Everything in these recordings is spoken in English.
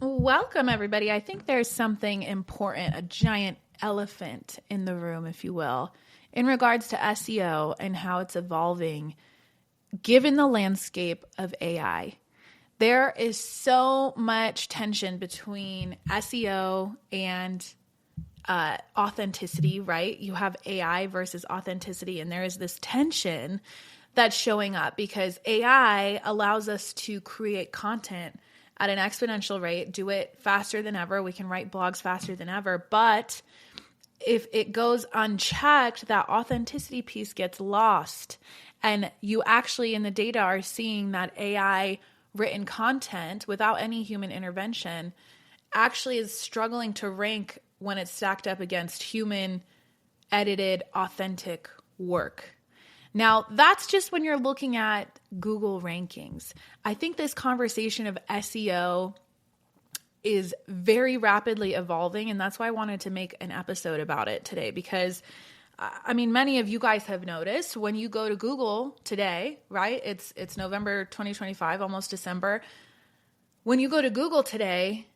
Welcome, everybody. I think there's something important, a giant elephant in the room, if you will, in regards to SEO and how it's evolving given the landscape of AI. There is so much tension between SEO and authenticity, right? You have AI versus authenticity, and there is this tension that's showing up because AI allows us to create content at an exponential rate, do it faster than ever. We can write blogs faster than ever, but if it goes unchecked, that authenticity piece gets lost. And you actually in the data are seeing that AI written content without any human intervention actually is struggling to rank when it's stacked up against human edited authentic work. Now, that's just when you're looking at Google rankings. I think this conversation of SEO is very rapidly evolving, and that's why I wanted to make an episode about it today because, many of you guys have noticed when you go to Google today, right? It's November 2025, almost December. When you go to Google today,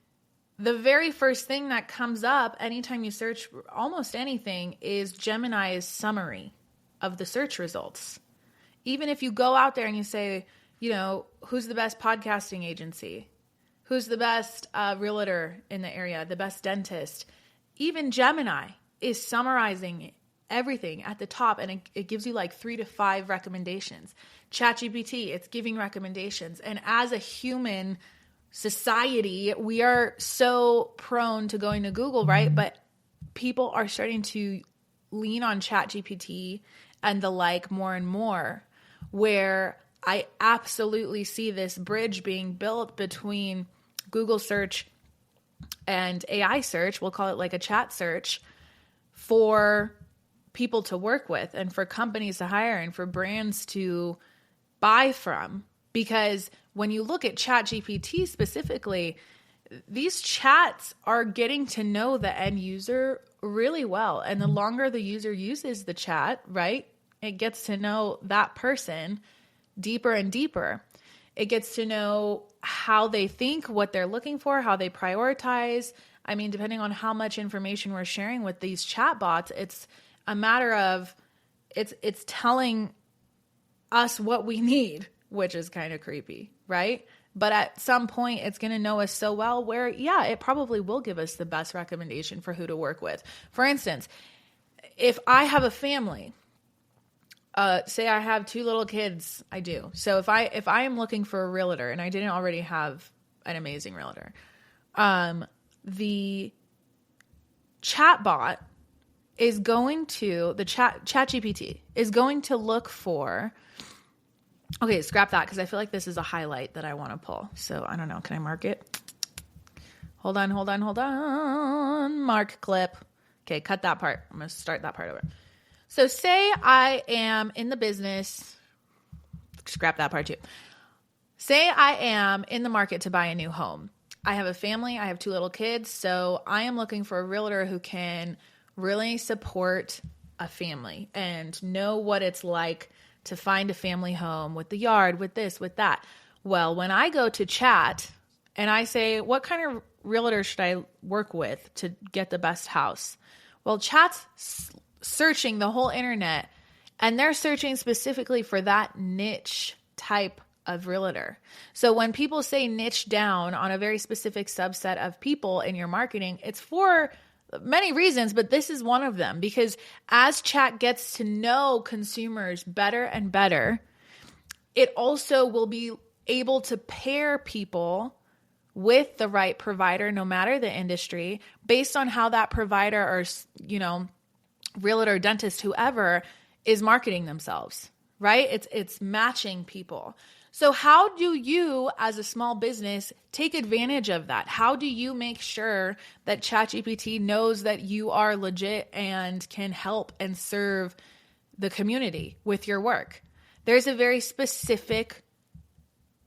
the very first thing that comes up anytime you search almost anything is Gemini's summary of the search results. Even if you go out there and you say, who's the best podcasting agency? Who's the best realtor in the area? The best dentist? Even Gemini is summarizing everything at the top, and it gives you like 3 to 5 recommendations. ChatGPT, it's giving recommendations. And as a human society, we are so prone to going to Google, right? But people are starting to lean on ChatGPT and the like more and more, where I absolutely see this bridge being built between Google search and AI search. We'll call it like a chat search for people to work with and for companies to hire and for brands to buy from. Because when you look at ChatGPT specifically, these chats are getting to know the end user really well. And the longer the user uses the chat, right, it gets to know that person deeper and deeper. It gets to know how they think, what they're looking for, how they prioritize. Depending on how much information we're sharing with these chatbots, it's a matter of it's telling us what we need, which is kind of creepy, right? But at some point, it's going to know us so well where, it probably will give us the best recommendation for who to work with. For instance, if I have a family, say I have 2 little kids, I do. So if I am looking for a realtor and I didn't already have an amazing realtor, the chatbot is going to, the ChatGPT is going to look for, okay, scrap that because I feel like this is a highlight that I want to pull. So I don't know. Can I mark it? Hold on. Mark clip. Okay, cut that part. I'm going to start that part over. So say I am in the business. Scrap that part too. Say I am in the market to buy a new home. I have a family. I have 2 little kids. So I am looking for a realtor who can really support a family and know what it's like to find a family home with the yard, with this, with that. Well, when I go to chat and I say, what kind of realtor should I work with to get the best house? Well, chat's searching the whole internet and they're searching specifically for that niche type of realtor. So when people say niche down on a very specific subset of people in your marketing, it's for many reasons, but this is one of them, because as chat gets to know consumers better and better, it also will be able to pair people with the right provider, no matter the industry, based on how that provider or, realtor, dentist, whoever is marketing themselves, right? It's matching people. So how do you, as a small business, take advantage of that? How do you make sure that ChatGPT knows that you are legit and can help and serve the community with your work? There's a very specific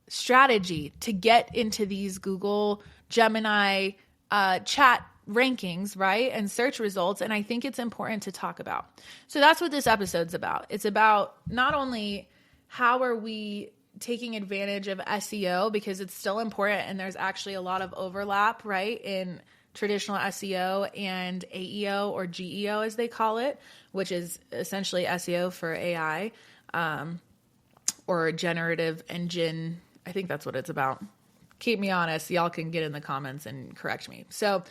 strategy to get into these Google, Gemini, chat rankings, right? And search results. And I think it's important to talk about. So that's what this episode's about. It's about not only how are we taking advantage of SEO because it's still important, and there's actually a lot of overlap, right, in traditional SEO and AEO, or GEO as they call it, which is essentially SEO for AI, or generative engine. I think that's what it's about. Keep me honest. Y'all can get in the comments and correct me. So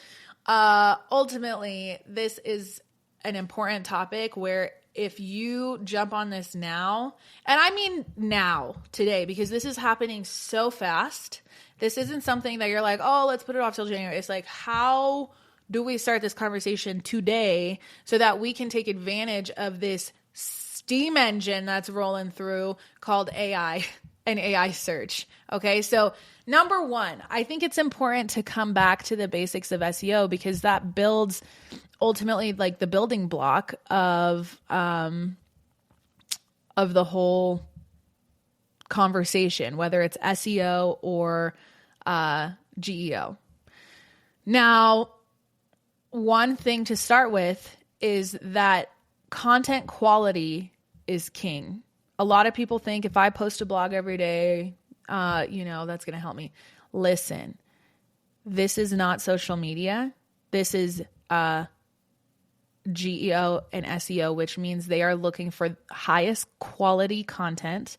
ultimately, this is an important topic where if you jump on this now, and I mean now, today, because this is happening so fast. This isn't something that you're like, oh, let's put it off till January. It's like, how do we start this conversation today so that we can take advantage of this steam engine that's rolling through called AI and AI search? Okay, so number one, I think it's important to come back to the basics of SEO because that builds ultimately like the building block of the whole conversation, whether it's SEO or GEO. Now, one thing to start with is that content quality is king. A lot of people think if I post a blog every day, that's going to help me. Listen, this is not social media. This is GEO and SEO, which means they are looking for highest quality content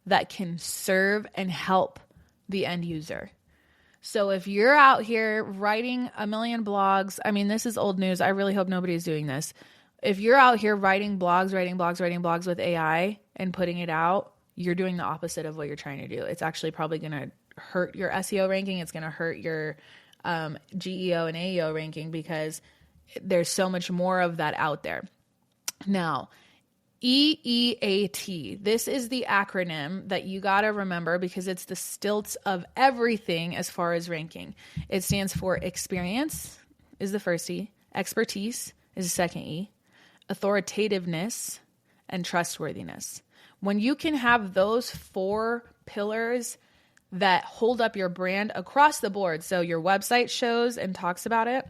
that can serve and help the end user. So if you're out here writing a million blogs, I mean, this is old news. I really hope nobody's doing this. If you're out here writing blogs with AI and putting it out, you're doing the opposite of what you're trying to do. It's actually probably going to hurt your SEO ranking. It's going to hurt your GEO and AEO ranking because there's so much more of that out there. Now, EEAT, this is the acronym that you got to remember because it's the stilts of everything as far as ranking. It stands for experience is the first E, expertise is the second E, authoritativeness, and trustworthiness. When you can have those four pillars that hold up your brand across the board, so your website shows and talks about it,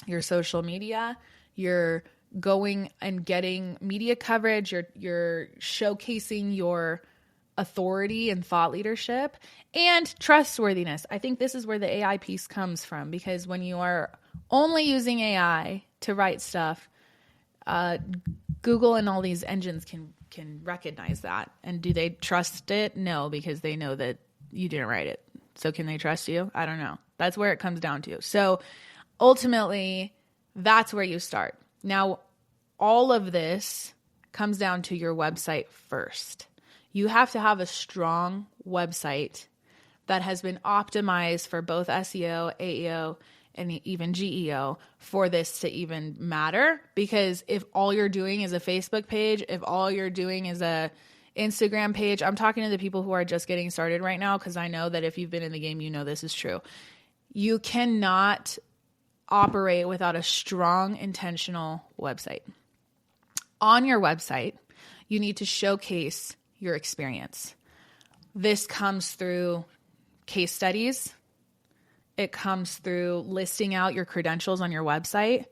your social media, you're going and getting media coverage, you're showcasing your authority and thought leadership, and trustworthiness. I think this is where the AI piece comes from, because when you are only using AI to write stuff, Google and all these engines can recognize that. And do they trust it? No, because they know that you didn't write it. So can they trust you? I don't know. That's where it comes down to. So ultimately, that's where you start. Now, all of this comes down to your website first. You have to have a strong website that has been optimized for both SEO, AEO, and even GEO for this to even matter. Because if all you're doing is a Facebook page, if all you're doing is a Instagram page, I'm talking to the people who are just getting started right now, because I know that if you've been in the game, you know this is true. You cannot operate without a strong, intentional website. On your website, you need to showcase your experience. This comes through case studies. It comes through listing out your credentials on your website.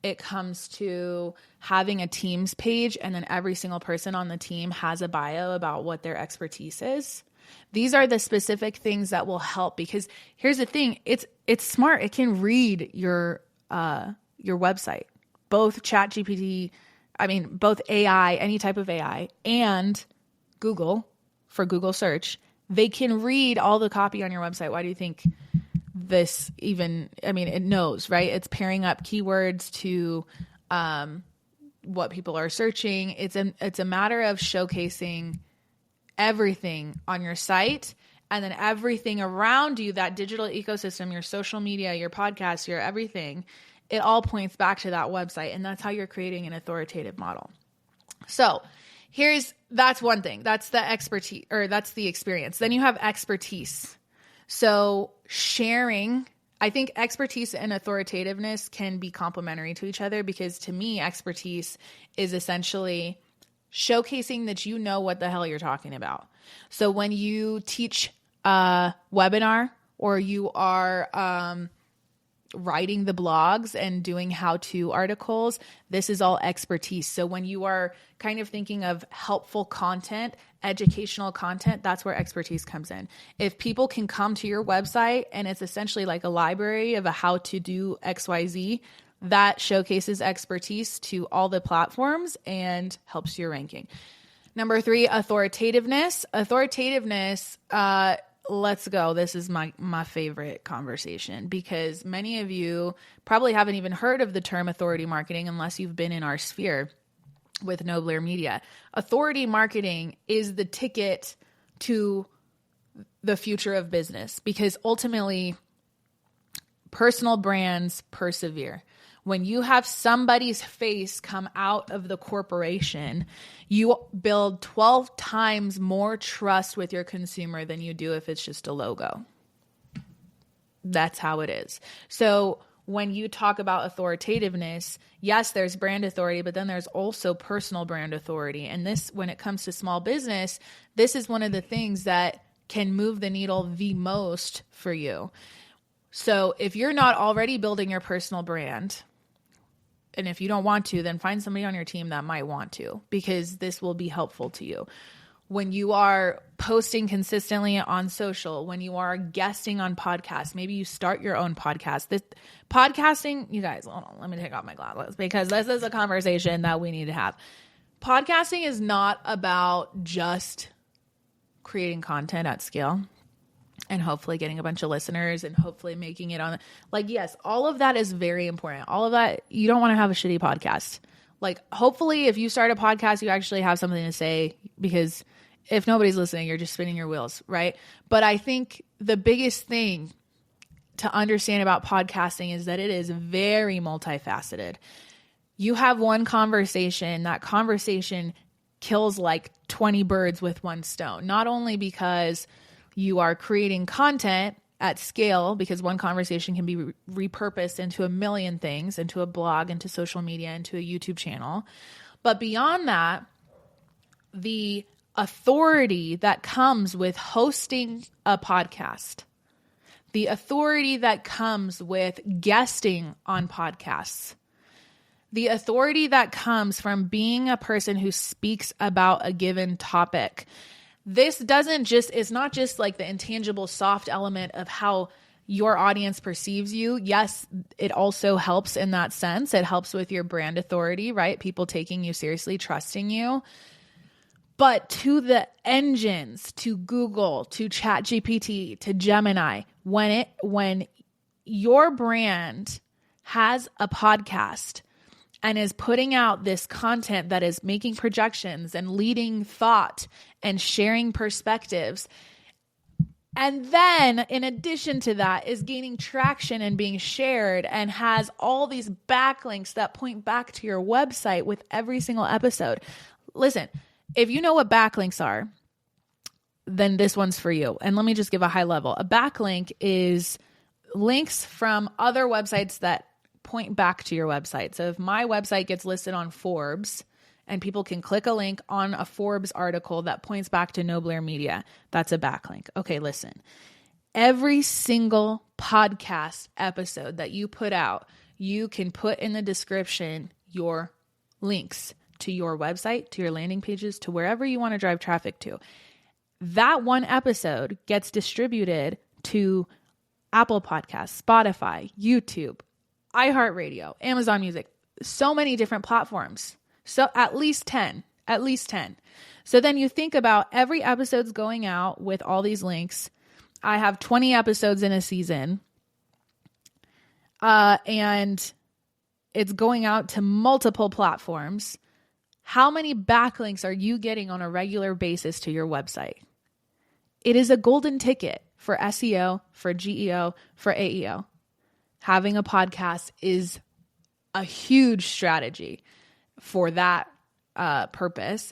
It comes to having a Teams page, and then every single person on the team has a bio about what their expertise is. These are the specific things that will help, because here's the thing. It's smart. It can read your website. Both ChatGPT, both AI, any type of AI, and Google, for Google search, they can read all the copy on your website. Why do you think this even, it knows, right? It's pairing up keywords to what people are searching. It's a matter of showcasing everything on your site, and then everything around you, that digital ecosystem, your social media, your podcast, your everything, it all points back to that website. And that's how you're creating an authoritative model. So that's one thing. That's the expertise, or that's the experience. Then you have expertise. So sharing, I think expertise and authoritativeness can be complementary to each other, because to me, expertise is essentially showcasing that you know what the hell you're talking about. So when you teach a webinar, or you are writing the blogs and doing how-to articles, this is all expertise. So when you are kind of thinking of helpful content, educational content, that's where expertise comes in. If people can come to your website and it's essentially like a library of a how to do XYZ, that showcases expertise to all the platforms and helps your ranking. Number 3, authoritativeness. Let's go. This is my favorite conversation because many of you probably haven't even heard of the term authority marketing unless you've been in our sphere with Nobler Media. Authority marketing is the ticket to the future of business because ultimately personal brands persevere. When you have somebody's face come out of the corporation, you build 12 times more trust with your consumer than you do if it's just a logo. That's how it is. So when you talk about authoritativeness, yes, there's brand authority, but then there's also personal brand authority. And this, when it comes to small business, this is one of the things that can move the needle the most for you. So if you're not already building your personal brand, and if you don't want to, then find somebody on your team that might want to, because this will be helpful to you. When you are posting consistently on social, when you are guesting on podcasts, maybe you start your own podcast. This podcasting, you guys, hold on, let me take off my glasses because this is a conversation that we need to have. Podcasting is not about just creating content at scale and hopefully getting a bunch of listeners and hopefully making it on. Like, yes, all of that is very important. All of that, you don't want to have a shitty podcast. Like, hopefully if you start a podcast, you actually have something to say, because if nobody's listening, you're just spinning your wheels, right? But I think the biggest thing to understand about podcasting is that it is very multifaceted. You have one conversation, that conversation kills like 20 birds with one stone, not only because you are creating content at scale, because one conversation can be repurposed into a million things, into a blog, into social media, into a YouTube channel. But beyond that, the authority that comes with hosting a podcast, the authority that comes with guesting on podcasts, the authority that comes from being a person who speaks about a given topic. This doesn't just, it's not just like the intangible soft element of how your audience perceives you. Yes, it also helps in that sense. It helps with your brand authority, right? People taking you seriously, trusting you. But to the engines, to Google, to ChatGPT, to Gemini, when your brand has a podcast and is putting out this content that is making projections and leading thought and sharing perspectives, and then in addition to that is gaining traction and being shared and has all these backlinks that point back to your website with every single episode. Listen, if you know what backlinks are, then this one's for you. And let me just give a high level. A backlink is links from other websites that point back to your website. So if my website gets listed on Forbes and people can click a link on a Forbes article that points back to Nobler Media, that's a backlink. Okay, listen. Every single podcast episode that you put out, you can put in the description your links to your website, to your landing pages, to wherever you want to drive traffic to. That one episode gets distributed to Apple Podcasts, Spotify, YouTube, iHeartRadio, Amazon Music, so many different platforms. So at least 10. So then you think about every episode's going out with all these links. I have 20 episodes in a season. And it's going out to multiple platforms. How many backlinks are you getting on a regular basis to your website? It is a golden ticket for SEO, for GEO, for AEO. Having a podcast is a huge strategy for that purpose.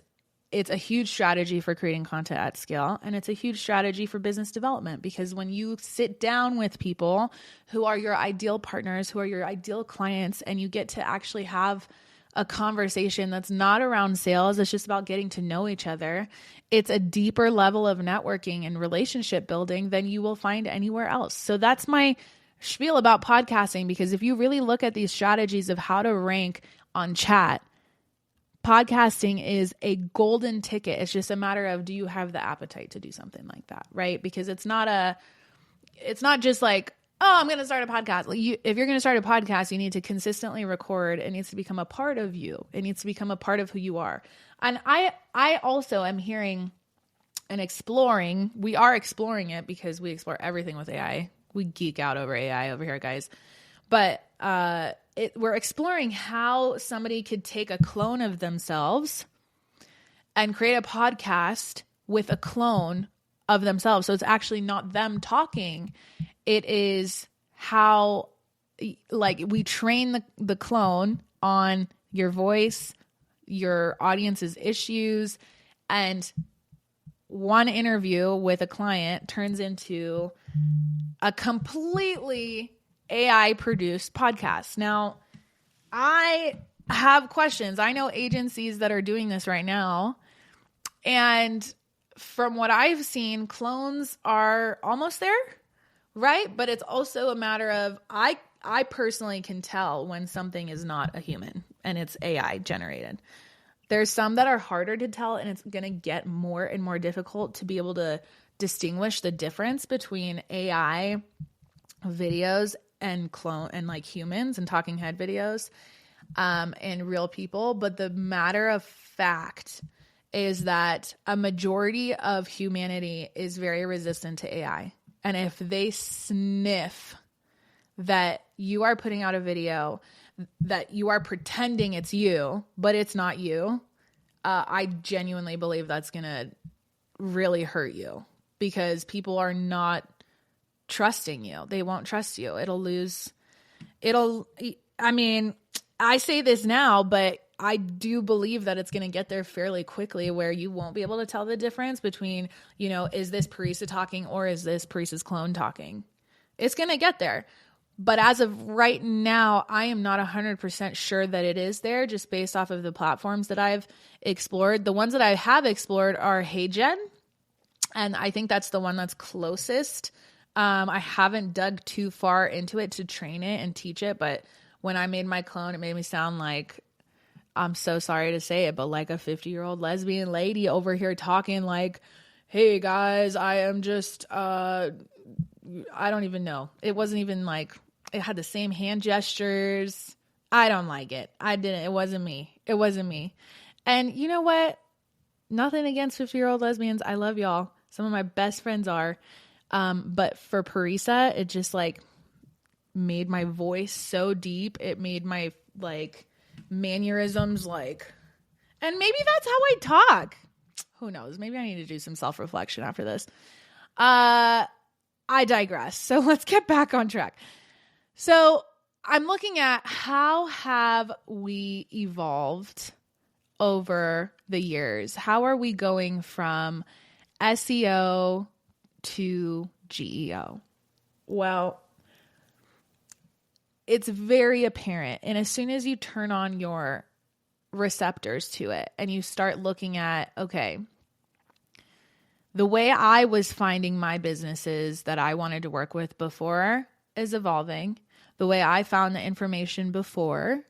It's a huge strategy for creating content at scale, and it's a huge strategy for business development, because when you sit down with people who are your ideal partners, who are your ideal clients, and you get to actually have a conversation that's not around sales, it's just about getting to know each other. It's a deeper level of networking and relationship building than you will find anywhere else. So that's my spiel about podcasting, because if you really look at these strategies of how to rank on chat, podcasting is a golden ticket. It's just a matter of, do you have the appetite to do something like that, right? Because it's not just like, oh, I'm going to start a podcast. Like if you're going to start a podcast, you need to consistently record. It needs to become a part of you. It needs to become a part of who you are. And I also am hearing and exploring. We are exploring it because we explore everything with AI. We geek out over AI over here, guys. But we're exploring how somebody could take a clone of themselves and create a podcast with a clone of themselves. So it's actually not them talking. It is how, like, we train the clone on your voice, your audience's issues, and one interview with a client turns into a completely AI produced podcast. Now, I have questions. I know agencies that are doing this right now. And from what I've seen, clones are almost there, right? But it's also a matter of, I personally can tell when something is not a human and it's AI generated. There's some that are harder to tell, and it's going to get more and more difficult to be able to distinguish the difference between AI videos and clone and like humans and talking head videos and real people. But the matter of fact is that a majority of humanity is very resistant to AI. And if they sniff that you are putting out a video that you are pretending it's you, but it's not you, I genuinely believe that's going to really hurt you, because people are not trusting you. They won't trust you. I mean, I say this now, but I do believe that it's going to get there fairly quickly, where you won't be able to tell the difference between, is this Parisa talking or is this Parisa's clone talking? It's going to get there. But as of right now, I am not 100% sure that it is there, just based off of the platforms that I've explored. The ones that I have explored are HeyGen, and I think that's the one that's closest. I haven't dug too far into it to train it and teach it, but when I made my clone, it made me sound like, I'm so sorry to say it, but like a 50-year-old lesbian lady over here talking like, hey guys, I am just, I don't even know. It wasn't even like, it had the same hand gestures. I don't like it. It wasn't me. It wasn't me. And you know what? Nothing against 50-year-old lesbians. I love y'all. Some of my best friends are. But for Parisa, it just like made my voice so deep. It made my like mannerisms like, and maybe that's how I talk. Who knows? Maybe I need to do some self-reflection after this. I digress. So let's get back on track. So I'm looking at how have we evolved over the years? How are we going from SEO to GEO? Well, it's very apparent. And as soon as you turn on your receptors to it and you start looking at, okay, the way I was finding my businesses that I wanted to work with before is evolving. The way I found the information before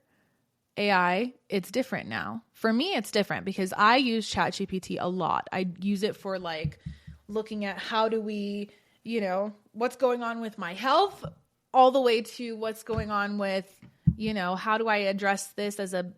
AI, it's different now. For me, it's different because I use ChatGPT a lot. I use it for like looking at how do we, what's going on with my health, all the way to what's going on with, how do I address this as a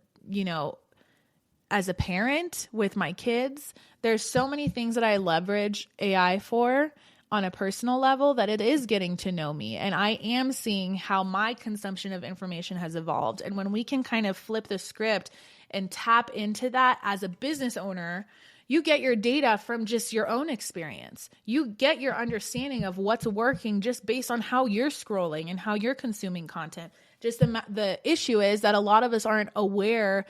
parent with my kids. There's so many things that I leverage AI for on a personal level that it is getting to know me. And I am seeing how my consumption of information has evolved. And when we can kind of flip the script and tap into that as a business owner, you get your data from just your own experience. You get your understanding of what's working just based on how you're scrolling and how you're consuming content. Just the issue is that a lot of us aren't aware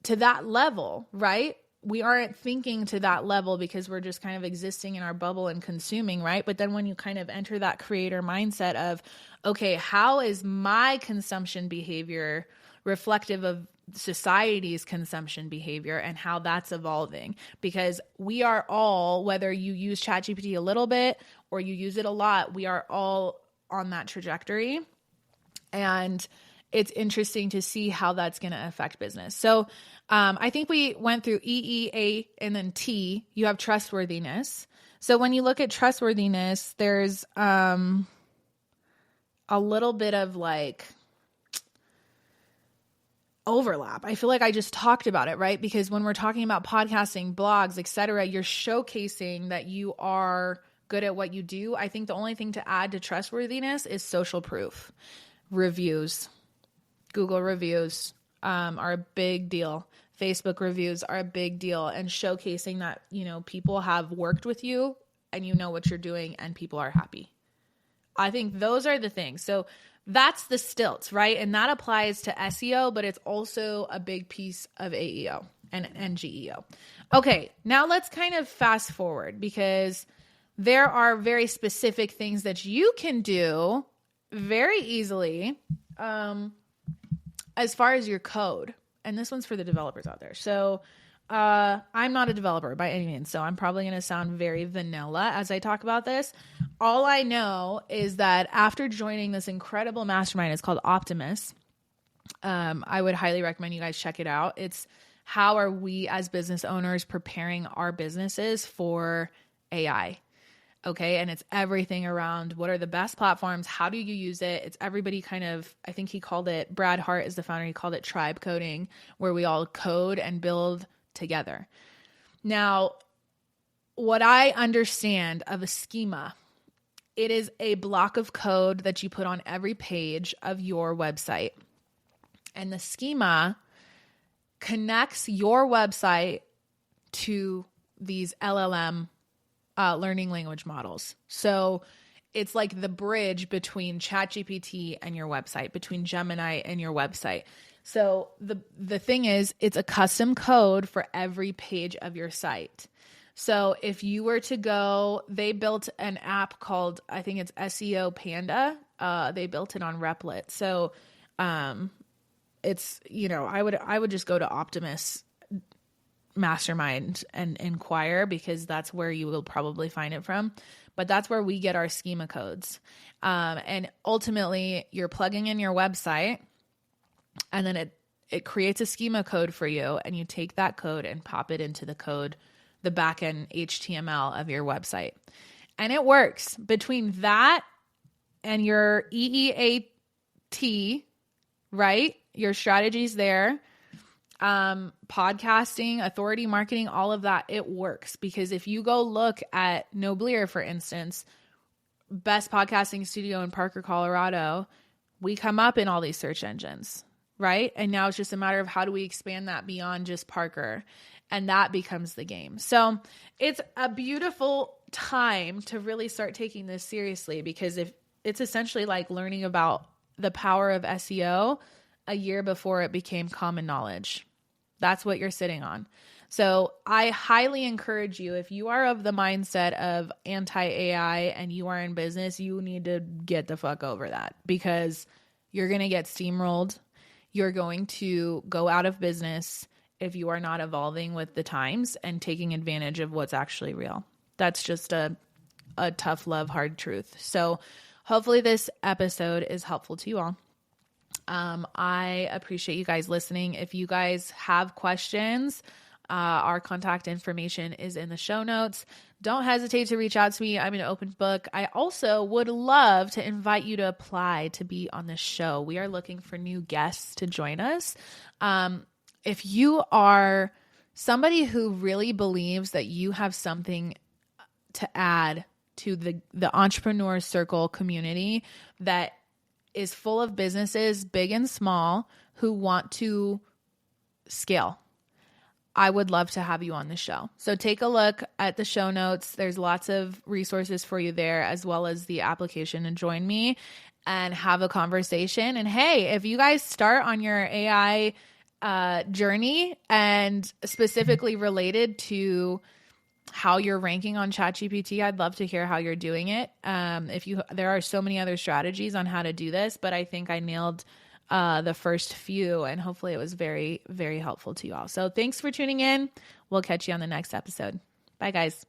to that level, right? We aren't thinking to that level because we're just kind of existing in our bubble and consuming, right? But then when you kind of enter that creator mindset of, okay, how is my consumption behavior reflective of society's consumption behavior and how that's evolving? Because we are all, whether you use ChatGPT a little bit or you use it a lot, we are all on that trajectory. And it's interesting to see how that's going to affect business. So I think we went through E, E, A, and then T. You have trustworthiness. So when you look at trustworthiness, there's a little bit of like overlap. I feel like I just talked about it, right? Because when we're talking about podcasting, blogs, etc., you're showcasing that you are good at what you do. I think the only thing to add to trustworthiness is social proof. Reviews, Google reviews are a big deal. Facebook reviews are a big deal, and showcasing that, you know, people have worked with you and you know what you're doing and people are happy. I think those are the things. So that's the stilts, right? And that applies to SEO, but it's also a big piece of AEO and GEO. Okay, now let's kind of fast forward, because there are very specific things that you can do very easily as far as your code. And this one's for the developers out there. So I'm not a developer by any means, so I'm probably going to sound very vanilla as I talk about this. All I know is that after joining this incredible mastermind, it's called Optimus. I would highly recommend you guys check it out. It's how are we as business owners preparing our businesses for AI? Okay. And it's everything around what are the best platforms? How do you use it? It's everybody kind of, I think he called it, Brad Hart is the founder, he called it tribe coding, where we all code and build together. Now, what I understand of a schema, it is a block of code that you put on every page of your website. And the schema connects your website to these LLM learning language models. So it's like the bridge between ChatGPT and your website, between Gemini and your website. So the thing is, it's a custom code for every page of your site. So if you were to go, they built an app called, I think it's SEO Panda. They built it on Replit. So it's, you know, I would just go to Optimus Mastermind and inquire, because that's where you will probably find it from. But that's where we get our schema codes. And ultimately, you're plugging in your website, and then it creates a schema code for you, and you take that code and pop it into the backend HTML of your website. And it works. Between that and your EEAT, right? Your strategies there, podcasting, authority marketing, all of that, it works. Because if you go look at Noblier, for instance, best podcasting studio in Parker, Colorado, we come up in all these search engines, right? And now it's just a matter of how do we expand that beyond just Parker, and that becomes the game. So it's a beautiful time to really start taking this seriously, because if it's essentially like learning about the power of SEO a year before it became common knowledge. That's what you're sitting on. So I highly encourage you, if you are of the mindset of anti-AI and you are in business, you need to get the fuck over that, because you're going to get steamrolled. You're going to go out of business if you are not evolving with the times and taking advantage of what's actually real. That's just a tough love, hard truth. So hopefully this episode is helpful to you all. I appreciate you guys listening. If you guys have questions, our contact information is in the show notes. Don't hesitate to reach out to me. I'm an open book. I also would love to invite you to apply to be on the show. We are looking for new guests to join us. If you are somebody who really believes that you have something to add to the entrepreneur circle community that is full of businesses, big and small, who want to scale, I would love to have you on the show. So take a look at the show notes. There's lots of resources for you there, as well as the application to join me and have a conversation. And hey, if you guys start on your AI journey, and specifically related to how you're ranking on ChatGPT, I'd love to hear how you're doing it. There are so many other strategies on how to do this, but I think I nailed the first few, and hopefully it was very, very helpful to you all. So thanks for tuning in. We'll catch you on the next episode. Bye, guys.